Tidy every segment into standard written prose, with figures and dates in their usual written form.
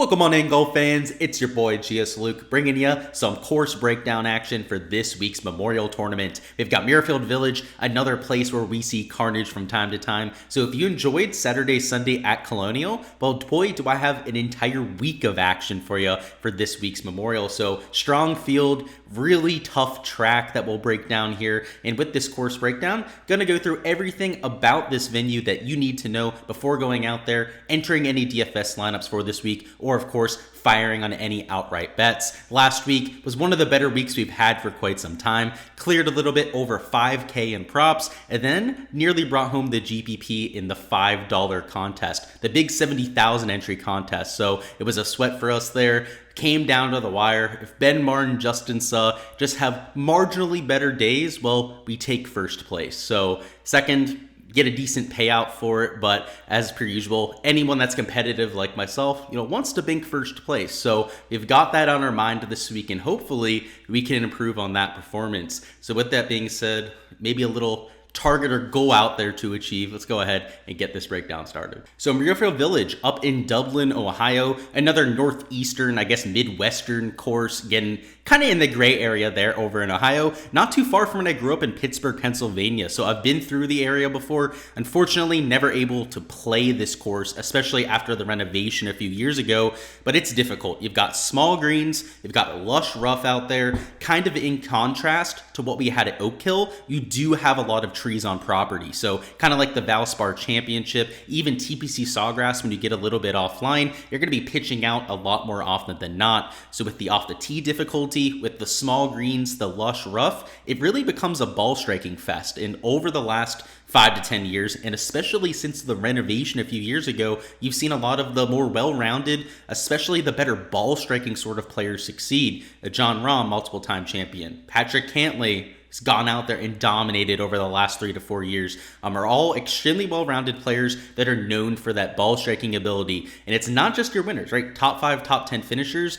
Welcome on in, golf fans. It's your boy Gsluke bringing you some course breakdown action for this week's Memorial Tournament. We've got Muirfield Village, another place where we see carnage from time to time. So if you enjoyed Saturday, Sunday at Colonial, well, boy, do I have an entire week of action for you for this week's Memorial. So strong field, really tough track that we'll break down here. And with this course breakdown, gonna go through everything about this venue that you need to know before going out there, entering any DFS lineups for this week, or of course, firing on any outright bets. Last week was one of the better weeks we've had for quite some time. Cleared a little bit over 5K in props, and then nearly brought home the GPP in the $5 contest, the big 70,000 entry contest. So it was a sweat for us there. Came down to the wire. If Ben Martin, Justin Suh just have marginally better days, well, we take first place. So second, get a decent payout for it, but as per usual, anyone that's competitive like myself, wants to bank first place. So we've got that on our mind this week, and hopefully we can improve on that performance. So with that being said, maybe a little target or goal out there to achieve. Let's go ahead and get this breakdown started. So Muirfield Village up in Dublin, Ohio, another northeastern, I guess midwestern course, getting kind of in the gray area there over in Ohio, not too far from when I grew up in Pittsburgh, Pennsylvania. So I've been through the area before. Unfortunately, never able to play this course, especially after the renovation a few years ago, but it's difficult. You've got small greens, you've got lush rough out there, kind of in contrast to what we had at Oak Hill. You do have a lot of trees on property. So kind of like the Valspar Championship, even TPC Sawgrass, when you get a little bit offline, you're going to be pitching out a lot more often than not. So with the off the tee difficulty, with the small greens, the lush rough, it really becomes a ball striking fest. And over the last 5 to 10 years, and especially since the renovation a few years ago, you've seen a lot of the more well-rounded, especially the better ball striking sort of players succeed. John Rahm, multiple time champion. Patrick Cantlay has gone out there and dominated over the last 3 to 4 years, are all extremely well-rounded players that are known for that ball striking ability. And it's not just your winners, right? Top 5, top 10 finishers.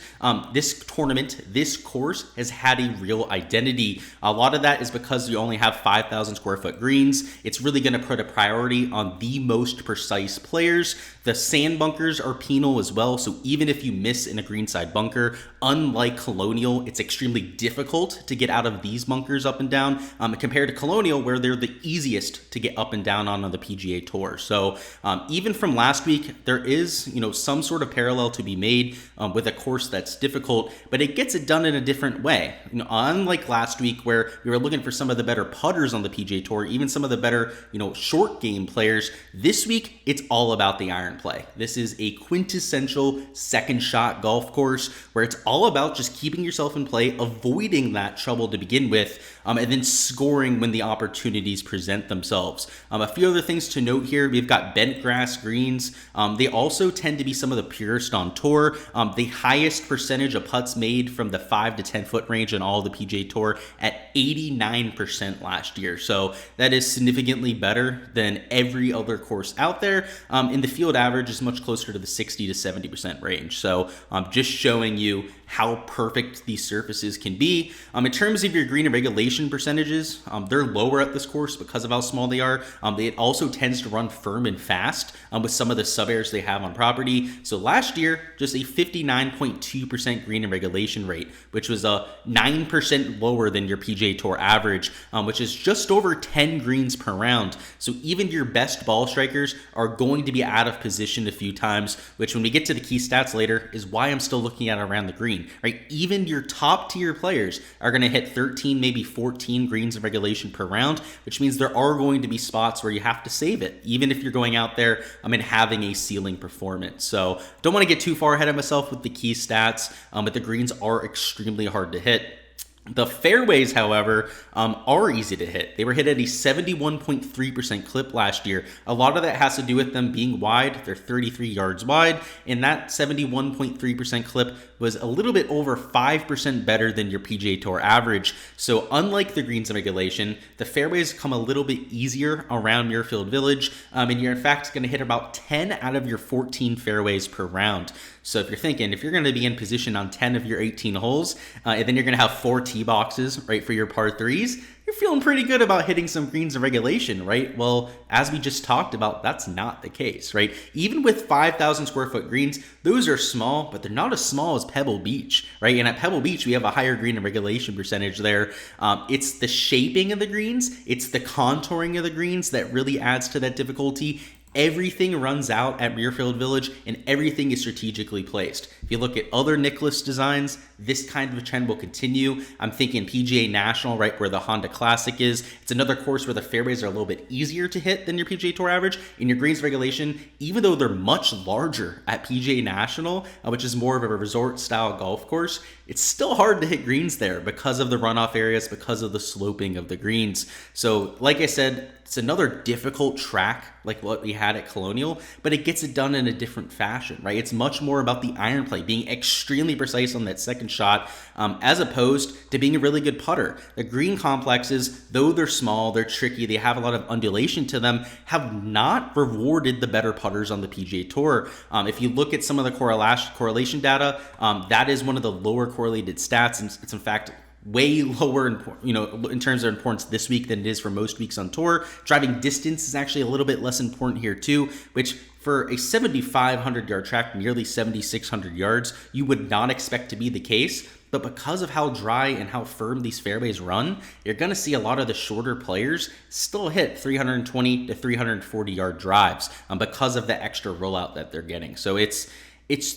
This tournament, this course has had a real identity. A lot of that is because you only have 5,000 square foot greens. It's really going to put a priority on the most precise players. The sand bunkers are penal as well. So even if you miss in a greenside bunker, unlike Colonial, it's extremely difficult to get out of these bunkers up and down compared to Colonial, where they're the easiest to get up and down on the PGA Tour. So even from last week, there is some sort of parallel to be made with a course that's difficult, but it gets it done in a different way. Unlike last week, where we were looking for some of the better putters on the PGA Tour, even some of the better short game players, this week it's all about the iron play. This is a quintessential second shot golf course where it's all about just keeping yourself in play, avoiding that trouble to begin with, and then scoring when the opportunities present themselves. A few other things to note here. We've got bent grass greens. They also tend to be some of the purest on tour. The highest percentage of putts made from the 5 to 10 foot range in all of the PGA Tour at 89% last year. So that is significantly better than every other course out there. And the field average is much closer to the 60 to 70% range. So just showing you how perfect these surfaces can be. In terms of your green and regulation percentages, they're lower at this course because of how small they are. It also tends to run firm and fast with some of the sub-airs they have on property. So last year, just a 59.2% green and regulation rate, which was a 9% lower than your PGA Tour average, which is just over 10 greens per round. So even your best ball strikers are going to be out of position a few times, which when we get to the key stats later is why I'm still looking at around the green. Right? Even your top tier players are going to hit 13, maybe 14 greens of regulation per round, which means there are going to be spots where you have to save it, even if you're going out there and having a ceiling performance. So don't want to get too far ahead of myself with the key stats, but the greens are extremely hard to hit. The fairways, however, are easy to hit. They were hit at a 71.3% clip last year. A lot of that has to do with them being wide. They're 33 yards wide, and that 71.3% clip was a little bit over 5% better than your PGA Tour average. So unlike the greens and regulation, the fairways come a little bit easier around Muirfield Village, and you're in fact going to hit about 10 out of your 14 fairways per round. So if you're thinking, if you're going to be in position on 10 of your 18 holes, and then you're going to have 4 tee boxes, right, for your par threes, you're feeling pretty good about hitting some greens in regulation, right? Well, as we just talked about, that's not the case, right? Even with 5,000 square foot greens, those are small, but they're not as small as Pebble Beach, right? And at Pebble Beach, we have a higher green and regulation percentage there. It's the shaping of the greens, it's the contouring of the greens that really adds to that difficulty. Everything runs out at Muirfield Village and everything is strategically placed. If you look at other Nicklaus designs, this kind of a trend will continue. I'm thinking PGA National, right where the Honda Classic is. It's another course where the fairways are a little bit easier to hit than your PGA Tour average. In your greens regulation, even though they're much larger at PGA National, which is more of a resort style golf course, it's still hard to hit greens there because of the runoff areas, because of the sloping of the greens. So like I said, it's another difficult track like what we had at Colonial, but it gets it done in a different fashion, right? It's much more about the iron play, being extremely precise on that second shot, as opposed to being a really good putter. The green complexes, though they're small, they're tricky, they have a lot of undulation to them, have not rewarded the better putters on the PGA Tour. If you look at some of the correlation data, that is one of the lower correlated stats, and it's in fact way lower in terms of importance this week than it is for most weeks on tour. Driving distance is actually a little bit less important here too, which for a 7,500 yard track, nearly 7,600 yards, you would not expect to be the case. But because of how dry and how firm these fairways run, you're going to see a lot of the shorter players still hit 320 to 340 yard drives because of the extra rollout that they're getting. So it's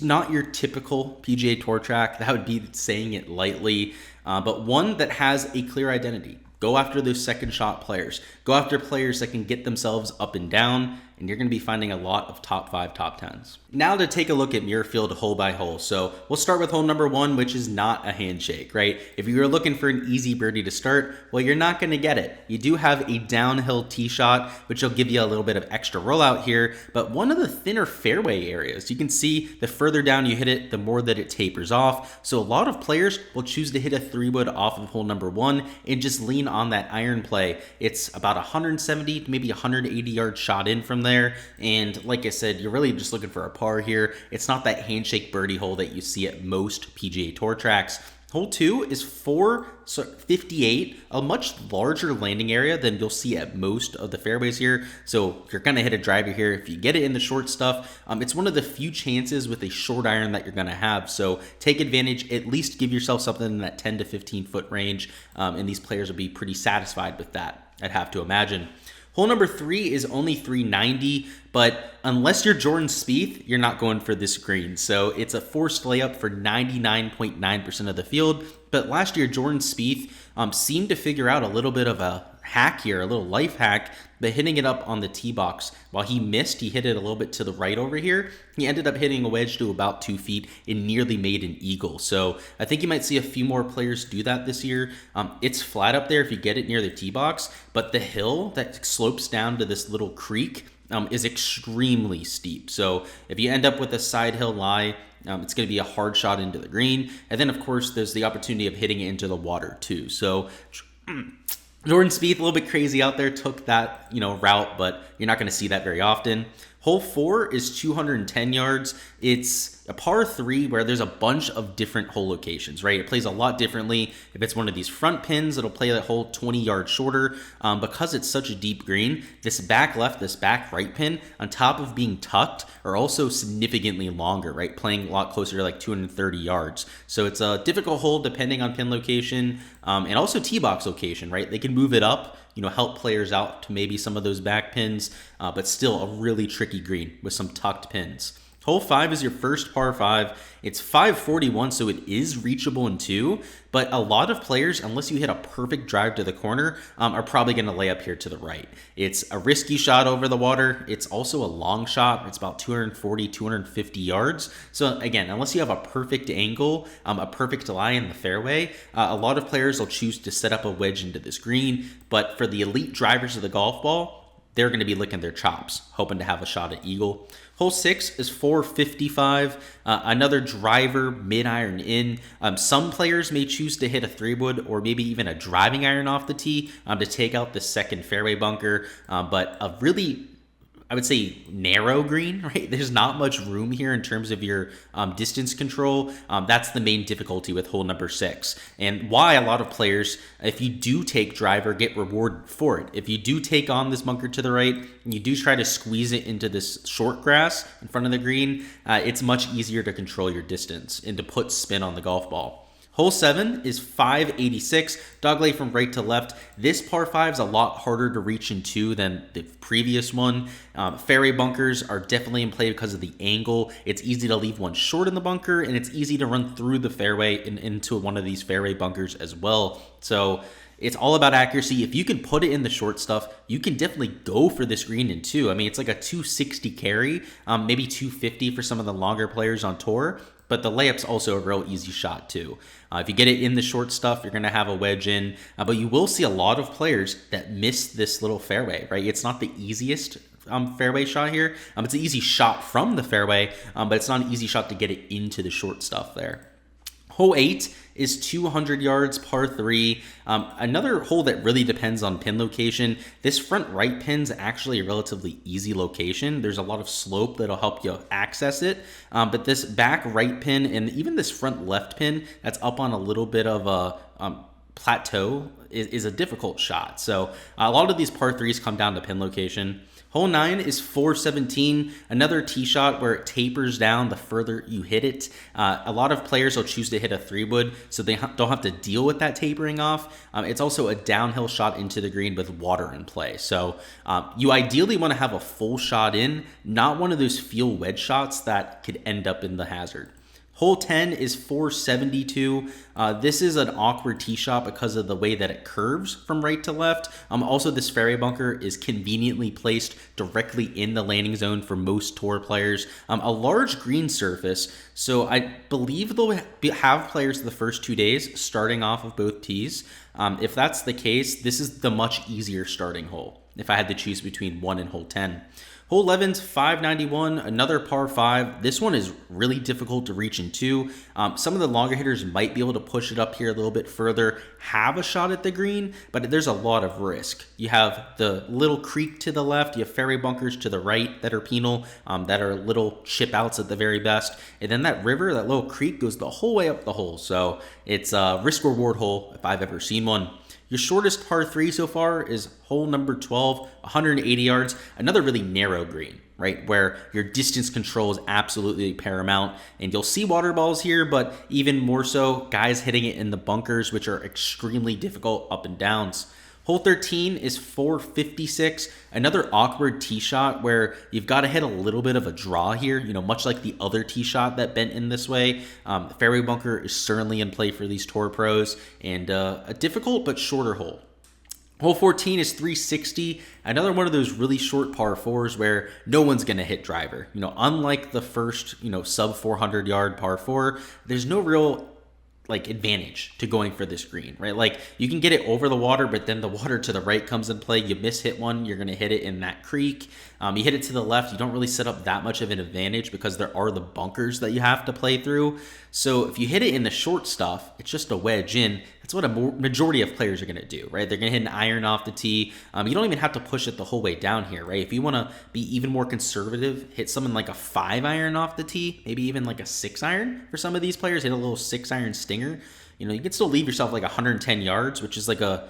not your typical PGA Tour track. That would be saying it lightly, but one that has a clear identity. Go after those second shot players. Go after players that can get themselves up and down, and you're going to be finding a lot of top 5, top 10s. Now to take a look at Muirfield hole by hole. So we'll start with hole number 1, which is not a handshake, right? If you're looking for an easy birdie to start, well, you're not going to get it. You do have a downhill tee shot, which will give you a little bit of extra rollout here, but one of the thinner fairway areas. You can see the further down you hit it, the more that it tapers off. So a lot of players will choose to hit a 3-wood off of hole number 1 and just lean on that iron play. It's about 170 to maybe 180 yard shot in from there, and like I said, you're really just looking for a par here. It's not that handshake birdie hole that you see at most PGA Tour tracks. Hole 2 is 458, a much larger landing area than you'll see at most of the fairways here. So you're going to hit a driver here. If you get it in the short stuff, it's one of the few chances with a short iron that you're going to have. So take advantage, at least give yourself something in that 10 to 15 foot range, and these players will be pretty satisfied with that, I'd have to imagine. Hole number 3 is only 390, but unless you're Jordan Spieth, you're not going for this green. So it's a forced layup for 99.9% of the field. But last year, Jordan Spieth seemed to figure out a little bit of a hack here, a little life hack, but hitting it up on the tee box. While he missed, he hit it a little bit to the right over here. He ended up hitting a wedge to about 2 feet and nearly made an eagle. So I think you might see a few more players do that this year. It's flat up there if you get it near the tee box, but the hill that slopes down to this little creek is extremely steep. So if you end up with a side hill lie, it's going to be a hard shot into the green. And then, of course, there's the opportunity of hitting it into the water too. So Jordan Spieth, a little bit crazy out there, took that route, but you're not going to see that very often. Hole 4 is 210 yards. It's a par 3 where there's a bunch of different hole locations, right? It plays a lot differently. If it's one of these front pins, it'll play that hole 20 yards shorter. Because it's such a deep green, this back left, this back right pin, on top of being tucked, are also significantly longer, right? Playing a lot closer to like 230 yards. So it's a difficult hole depending on pin location, and also tee box location, right? They can move it up, help players out to maybe some of those back pins, but still a really tricky green with some tucked pins. Hole 5 is your first par 5. It's 541, so it is reachable in 2, but a lot of players, unless you hit a perfect drive to the corner, are probably going to lay up here to the right. It's a risky shot over the water. It's also a long shot. It's about 240, 250 yards. So again, unless you have a perfect angle, a perfect lie in the fairway, a lot of players will choose to set up a wedge into this green, but for the elite drivers of the golf ball, they're going to be licking their chops, hoping to have a shot at eagle. Hole 6 is 455, another driver, mid-iron in. Some players may choose to hit a 3-wood or maybe even a driving iron off the tee to take out the second fairway bunker, but a really I would say narrow green, right? There's not much room here in terms of your distance control. That's the main difficulty with hole number 6, and why a lot of players, if you do take driver, get rewarded for it. If you do take on this bunker to the right and you do try to squeeze it into this short grass in front of the green, it's much easier to control your distance and to put spin on the golf ball. Hole 7 is 586, dogleg from right to left. This par 5 is a lot harder to reach into than the previous one. Fairway bunkers are definitely in play because of the angle. It's easy to leave one short in the bunker, and it's easy to run through the fairway and into one of these fairway bunkers as well. So it's all about accuracy. If you can put it in the short stuff, you can definitely go for this green in 2. I mean, it's like a 260 carry, maybe 250 for some of the longer players on tour. But the layup's also a real easy shot too. If you get it in the short stuff, you're going to have a wedge in. But you will see a lot of players that miss this little fairway, right? It's not the easiest fairway shot here. It's an easy shot from the fairway, but it's not an easy shot to get it into the short stuff there. Hole 8 is 200 yards, par 3. Another hole that really depends on pin location. This front right pin's actually a relatively easy location. There's a lot of slope that'll help you access it. But this back right pin and even this front left pin that's up on a little bit of a plateau is a difficult shot. So a lot of these par 3s come down to pin location. Hole 9 is 417, another tee shot where it tapers down the further you hit it. A lot of players will choose to hit a 3-wood, so they don't have to deal with that tapering off. It's also a downhill shot into the green with water in play. So you ideally want to have a full shot in, not one of those feel wedge shots that could end up in the hazard. Hole 10 is 472. This is an awkward tee shot because of the way that it curves from right to left. Also, this fairway bunker is conveniently placed directly in the landing zone for most tour players. A large green surface, so I believe they'll have players the first 2 days starting off of both tees. If that's the case, this is the much easier starting hole if I had to choose between 1 and hole 10. Hole 11's 591, another par 5. This one is really difficult to reach into. Some of the longer hitters might be able to push it up here a little bit further, have a shot at the green, but there's a lot of risk. You have the little creek to the left, you have fairway bunkers to the right that are penal, that are little chip outs at the very best, and then that river, that little creek goes the whole way up the hole. So it's a risk-reward hole if I've ever seen one. Your shortest par 3 so far is hole number 12, 180 yards, another really narrow green, right, where your distance control is absolutely paramount. And you'll see water balls here, but even more so, guys hitting it in the bunkers, which are extremely difficult up and downs. Hole 13 is 456, another awkward tee shot where you've got to hit a little bit of a draw here, much like the other tee shot that bent in this way. Fairway bunker is certainly in play for these tour pros, and a difficult but shorter hole. Hole 14 is 360, another one of those really short par 4s where no one's going to hit driver. Unlike the first, sub 400 yard par 4, there's no real advantage to going for this green, right? Like you can get it over the water, but then the water to the right comes in play. You hit one, you're going to hit it in that creek. You hit it to the left, you don't really set up that much of an advantage because there are the bunkers that you have to play through. So if you hit it in the short stuff, it's just a wedge in. That's what a majority of players are going to do, right? They're going to hit an iron off the tee. You don't even have to push it the whole way down here, right? If you want to be even more conservative, hit something like a 5 iron off the tee, maybe even like a 6 iron for some of these players. Hit a little 6 iron stinger. You can still leave yourself like 110 yards, which is like a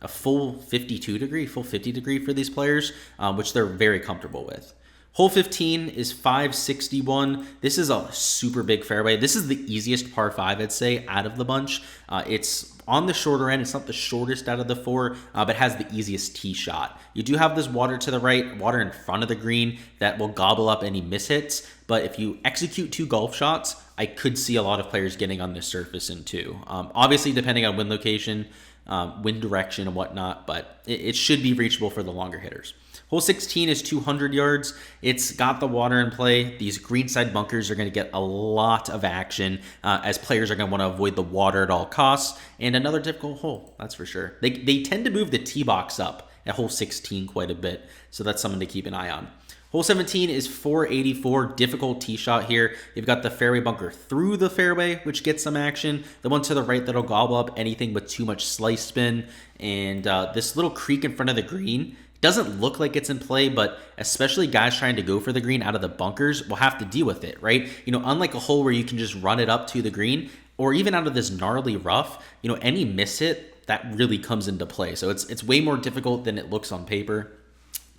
full 52 degree, full 50 degree for these players, which they're very comfortable with. Hole 15 is 561. This is a super big fairway. This is the easiest par 5, I'd say, out of the bunch. It's on the shorter end. It's not the shortest out of the 4, but has the easiest tee shot. You do have this water to the right, water in front of the green that will gobble up any mishits. But if you execute 2 golf shots, I could see a lot of players getting on this surface in 2. Obviously, depending on wind location, wind direction and whatnot, but it should be reachable for the longer hitters. Hole 16 is 200 yards. It's got the water in play. These greenside bunkers are going to get a lot of action as players are going to want to avoid the water at all costs. And another difficult hole, that's for sure. They tend to move the tee box up at hole 16 quite a bit, so that's something to keep an eye on. Hole 17 is 484, difficult tee shot here. You've got the fairway bunker through the fairway, which gets some action. The one to the right that'll gobble up anything with too much slice spin. And this little creek in front of the green Doesn't look like it's in play, but especially guys trying to go for the green out of the bunkers will have to deal with it, right? Unlike a hole where you can just run it up to the green, or even out of this gnarly rough, any miss hit, that really comes into play. So it's way more difficult than it looks on paper.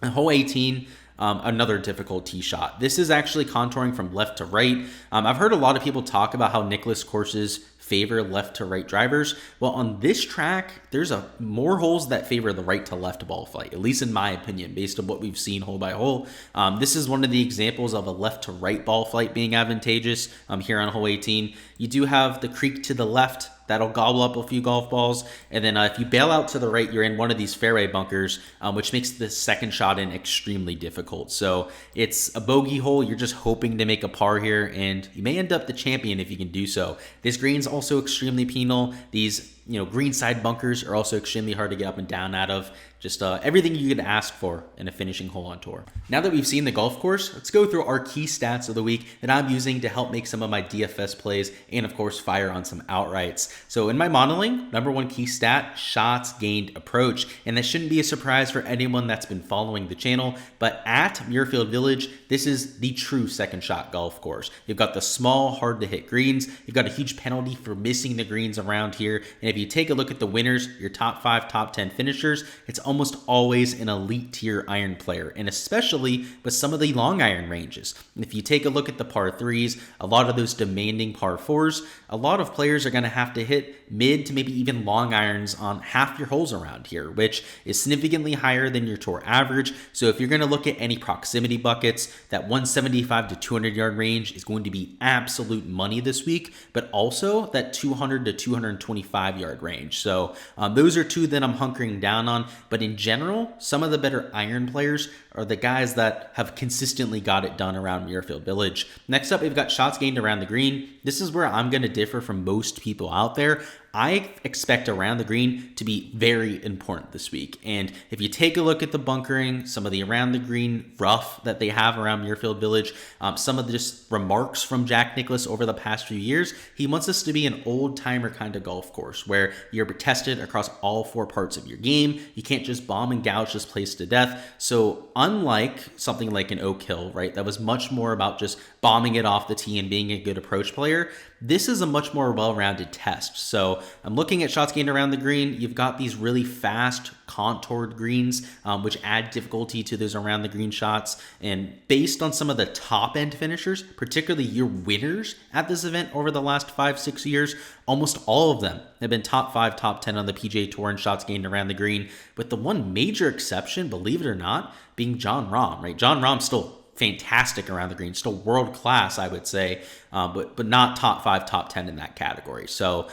And hole 18, another difficult tee shot. This is actually contouring from left to right. I've heard a lot of people talk about how Nicklaus courses favor left to right drivers. Well, on this track, there's more holes that favor the right to left ball flight, at least in my opinion, based on what we've seen hole by hole. This is one of the examples of a left to right ball flight being advantageous here on hole 18. You do have the creek to the left. That'll gobble up a few golf balls. And then if you bail out to the right, you're in one of these fairway bunkers, which makes the second shot in extremely difficult. So it's a bogey hole. You're just hoping to make a par here, and you may end up the champion if you can do so. This green's also extremely penal. These green side bunkers are also extremely hard to get up and down out of. Just everything you could ask for in a finishing hole on tour. Now that we've seen the golf course, let's go through our key stats of the week that I'm using to help make some of my DFS plays and, of course, fire on some outrights. So in my modeling, number one key stat, shots gained approach. And that shouldn't be a surprise for anyone that's been following the channel. But at Muirfield Village, this is the true second shot golf course. You've got the small, hard to hit greens. You've got a huge penalty for missing the greens around here. And if you take a look at the winners, your top 5, top 10 finishers, it's almost always an elite tier iron player, and especially with some of the long iron ranges. And if you take a look at the par 3s, a lot of those demanding par 4s, a lot of players are going to have to hit mid to maybe even long irons on half your holes around here, which is significantly higher than your tour average. So if you're going to look at any proximity buckets, that 175 to 200 yard range is going to be absolute money this week, but also that 200 to 225 yard range. So those are two that I'm hunkering down on. But in general, some of the better iron players are the guys that have consistently got it done around Muirfield Village. Next up, we've got shots gained around the green. This is where I'm going to differ from most people out there. I expect around the green to be very important this week. And if you take a look at the bunkering, some of the around the green rough that they have around Muirfield Village, some of the just remarks from Jack Nicklaus over the past few years, he wants us to be an old timer kind of golf course where you're tested across all 4 parts of your game. You can't just bomb and gouge this place to death. So unlike something like an Oak Hill, right, that was much more about just bombing it off the tee and being a good approach player, this is a much more well-rounded test. So I'm looking at shots gained around the green. You've got these really fast contoured greens, which add difficulty to those around the green shots. And based on some of the top end finishers, particularly your winners at this event over the last 5-6 years, almost all of them have been top 5, top 10 on the PGA Tour in shots gained around the green, with the one major exception, believe it or not, being Jon Rahm, right? Jon Rahm's still fantastic around the green, still world class, I would say, but not top 5, top 10 in that category. So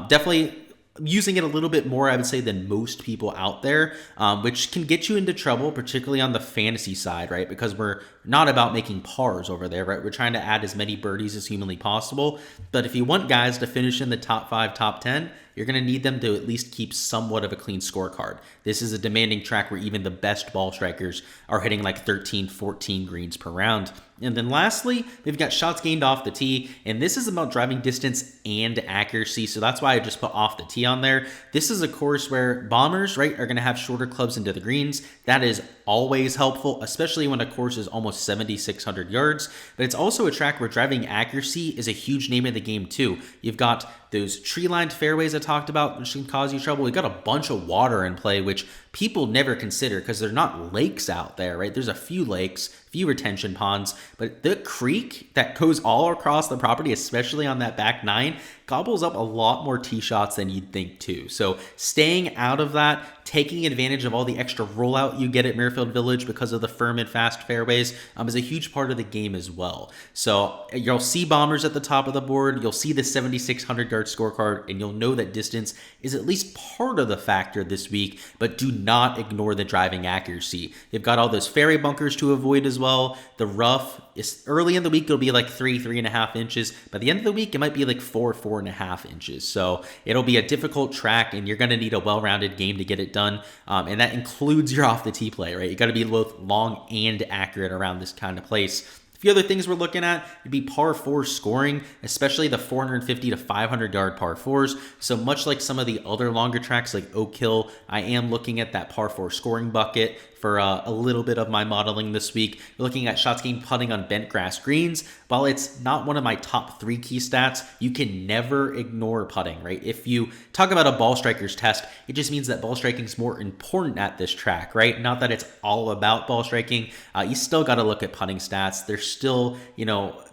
definitely using it a little bit more, I would say, than most people out there, which can get you into trouble, particularly on the fantasy side, right? Because we're not about making pars over there, right? We're trying to add as many birdies as humanly possible. But if you want guys to finish in the top 5, top 10, you're going to need them to at least keep somewhat of a clean scorecard. This is a demanding track where even the best ball strikers are hitting like 13, 14 greens per round. And then lastly, we've got shots gained off the tee, and this is about driving distance and accuracy, so that's why I just put off the tee on there. This is a course where bombers, right, are going to have shorter clubs into the greens. That is always helpful, especially when a course is almost 7,600 yards, but it's also a track where driving accuracy is a huge name of the game too. You've got those tree-lined fairways I talked about, which can cause you trouble. We've got a bunch of water in play, which people never consider because there's not lakes out there, right? There's a few lakes, few retention ponds, but the creek that goes all across the property, especially on that back 9, gobbles up a lot more tee shots than you'd think too. So staying out of that, taking advantage of all the extra rollout you get at Muirfield Village because of the firm and fast fairways is a huge part of the game as well. So you'll see bombers at the top of the board, you'll see the 7,600 yard scorecard, and you'll know that distance is at least part of the factor this week, but do not ignore the driving accuracy. You've got all those fairway bunkers to avoid as well. The rough is early in the week, it'll be like 3.5 inches. By the end of the week, it might be like 4.5 inches. So it'll be a difficult track, and you're going to need a well-rounded game to get it done. And that includes your off the tee play, right? You got to be both long and accurate around this kind of place. A few other things we're looking at would be par 4 scoring, especially the 450 to 500 yard par 4s. So much like some of the other longer tracks like Oak Hill, I am looking at that par 4 scoring bucket. for a little bit of my modeling this week. We're looking at shots gained putting on bent grass greens. While it's not one of my top 3 key stats, you can never ignore putting, right? If you talk about a ball striker's test, it just means that ball striking is more important at this track, right? Not that it's all about ball striking. You still got to look at putting stats. There's still,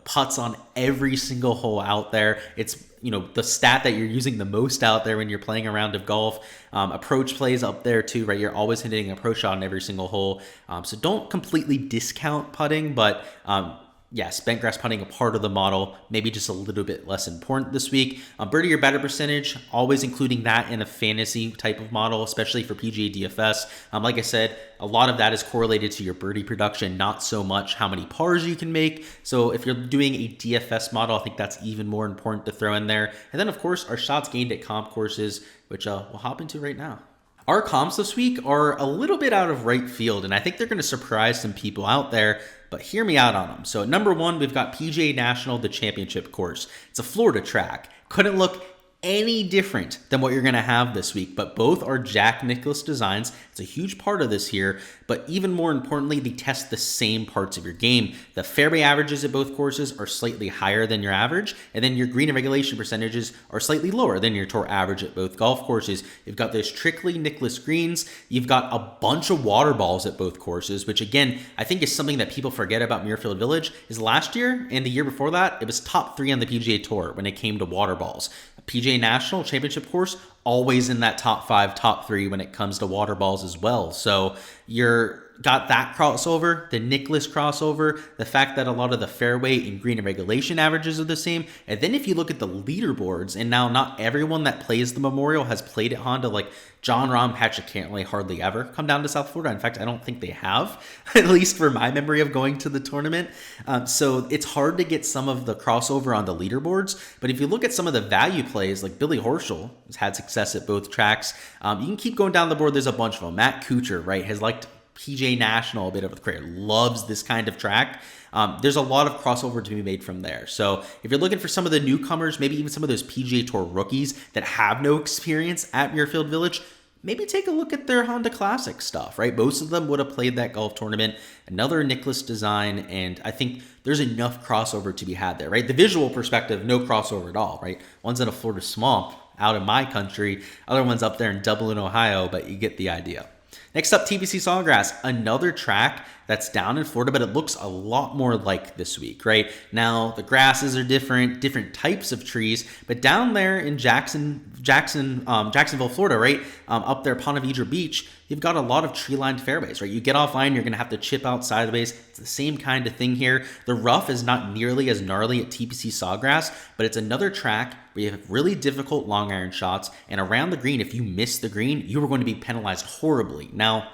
putts on every single hole out there. It's the stat that you're using the most out there when you're playing a round of golf. Approach plays up there too, right? You're always hitting an approach shot on every single hole. So don't completely discount putting, but yes, bent grass putting a part of the model, maybe just a little bit less important this week. Birdie or better percentage, always including that in a fantasy type of model, especially for PGA DFS. Like I said, a lot of that is correlated to your birdie production, not so much how many pars you can make. So if you're doing a DFS model, I think that's even more important to throw in there. And then, of course, our shots gained at comp courses, which we'll hop into right now. Our comps this week are a little bit out of right field, and I think they're going to surprise some people out there, but hear me out on them. So at number 1, we've got PGA National, the championship course. It's a Florida track. Couldn't look any different than what you're going to have this week, but both are Jack Nicklaus designs. It's a huge part of this here, but even more importantly, they test the same parts of your game. The fairway averages at both courses are slightly higher than your average, and then your green and regulation percentages are slightly lower than your tour average at both golf courses. You've got those trickly Nicklaus greens. You've got a bunch of water balls at both courses, which again, I think is something that people forget about Muirfield Village. Is last year and the year before that, it was top 3 on the PGA Tour when it came to water balls. PGA National Championship course, always in that top 5, top 3 when it comes to water balls as well. So you're got that crossover, the Nicklaus crossover, the fact that a lot of the fairway and green and regulation averages are the same. And then if you look at the leaderboards, and now not everyone that plays the Memorial has played at Honda, like John Rahm, Patrick Cantlay hardly ever come down to South Florida. In fact, I don't think they have, at least for my memory of going to the tournament. So it's hard to get some of the crossover on the leaderboards. But if you look at some of the value plays, like Billy Horschel has had success at both tracks. You can keep going down the board. There's a bunch of them. Matt Kuchar, right, has liked PGA National a bit of a career, loves this kind of track. There's a lot of crossover to be made from there. So if you're looking for some of the newcomers, maybe even some of those PGA Tour rookies that have no experience at Muirfield Village, maybe take a look at their Honda Classic stuff, right? Most of them would have played that golf tournament, another Nicklaus design, and I think there's enough crossover to be had there, right? The visual perspective, no crossover at all, right? One's in a Florida swamp out in my country, other one's up there in Dublin, Ohio, but you get the idea. Next up, TPC Sawgrass, another track that's down in Florida, but it looks a lot more like this week, right? Now, the grasses are different types of trees, but down there in Jacksonville, Florida, right, up there, Ponte Vedra Beach, you've got a lot of tree-lined fairways, right? You get offline, you're going to have to chip out sideways. It's the same kind of thing here. The rough is not nearly as gnarly at TPC Sawgrass, but it's another track where you have really difficult long iron shots, and around the green, if you miss the green, you are going to be penalized horribly. Now,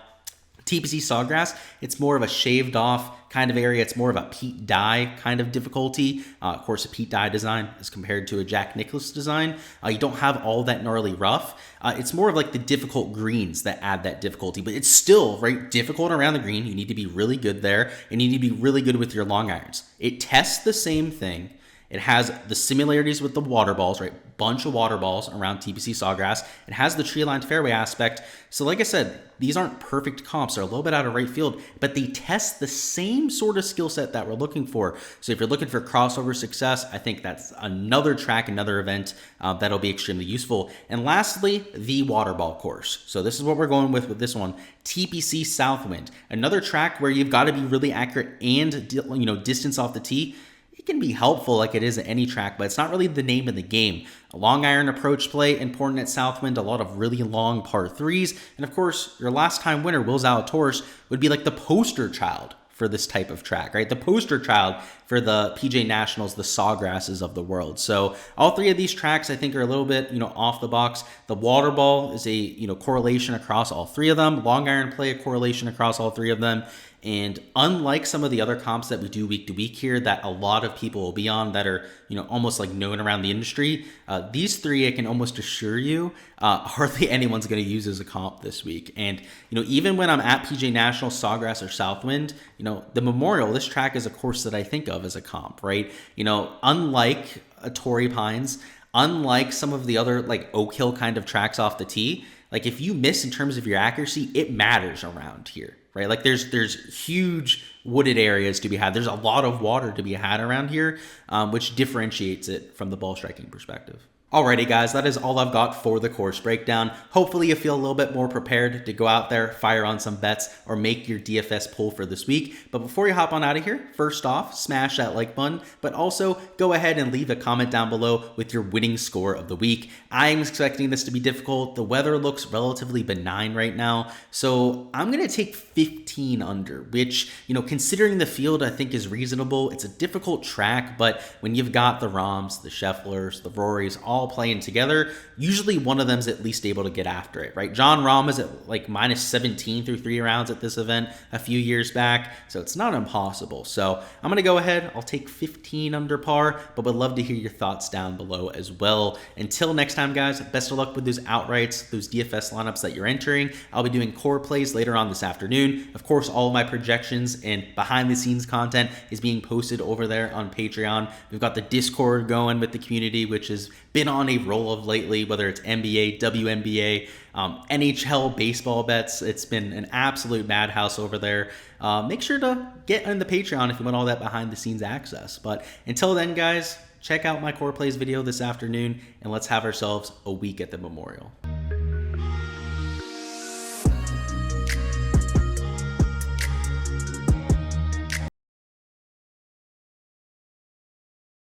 TPC Sawgrass, it's more of a shaved off kind of area. It's more of a Pete Dye kind of difficulty. Of course, a Pete Dye design is compared to a Jack Nicklaus design. You don't have all that gnarly rough. It's more of like the difficult greens that add that difficulty, but it's still right difficult around the green. You need to be really good there, and you need to be really good with your long irons. It tests the same thing. It has the similarities with the water balls, right? Bunch of water balls around TPC Sawgrass. It has the tree-lined fairway aspect. So like I said, these aren't perfect comps. They're a little bit out of right field, but they test the same sort of skill set that we're looking for. So if you're looking for crossover success, I think that's another track, another event that'll be extremely useful. And lastly, the water ball course. So this is what we're going with this one. TPC Southwind, another track where you've got to be really accurate and distance off the tee. It can be helpful like it is at any track, but it's not really the name of the game. A long iron approach play, important at Southwind, a lot of really long par threes. And of course, your last time winner, Will Zalatoris, would be like the poster child for this type of track, right? The poster child for the PGA Nationals, the Sawgrasses of the world. So all 3 of these tracks, I think, are a little bit, off the box. The water ball is a, correlation across all 3 of them. Long iron play, a correlation across all 3 of them. And unlike some of the other comps that we do week to week here that a lot of people will be on that are, almost like known around the industry, these 3, I can almost assure you, hardly anyone's going to use as a comp this week. And, even when I'm at PGA National, Sawgrass, or Southwind, the Memorial, this track is a course that I think of as a comp, right? Unlike a Torrey Pines, unlike some of the other like Oak Hill kind of tracks off the tee, like if you miss in terms of your accuracy, it matters around here. right? Like there's huge wooded areas to be had. There's a lot of water to be had around here, which differentiates it from the ball striking perspective. Alrighty guys, that is all I've got for the course breakdown. Hopefully you feel a little bit more prepared to go out there, fire on some bets, or make your DFS pull for this week. But before you hop on out of here, first off, smash that like button, but also go ahead and leave a comment down below with your winning score of the week. I'm expecting this to be difficult. The weather looks relatively benign right now, so I'm gonna take 15 under, which, you know, considering the field, I think is reasonable. It's a difficult track, but when you've got the Rahms, the Schefflers, the Rorys, all playing together, usually one of them's at least able to get after it, right? Jon Rahm is at like -17 through 3 rounds at this event a few years back, so it's not impossible. So I'm gonna go ahead, I'll take 15 under par, but would love to hear your thoughts down below as well. Until next time, guys, best of luck with those outrights, those DFS lineups that you're entering. I'll be doing core plays later on this afternoon. Of course, all of my projections and behind the scenes content is being posted over there on Patreon. We've got the Discord going with the community, which has been on a roll of lately, whether it's NBA, WNBA, NHL baseball bets. It's been an absolute madhouse over there. Make sure to get on the Patreon if you want all that behind the scenes access. But until then, guys, check out my core plays video this afternoon, and let's have ourselves a week at the Memorial.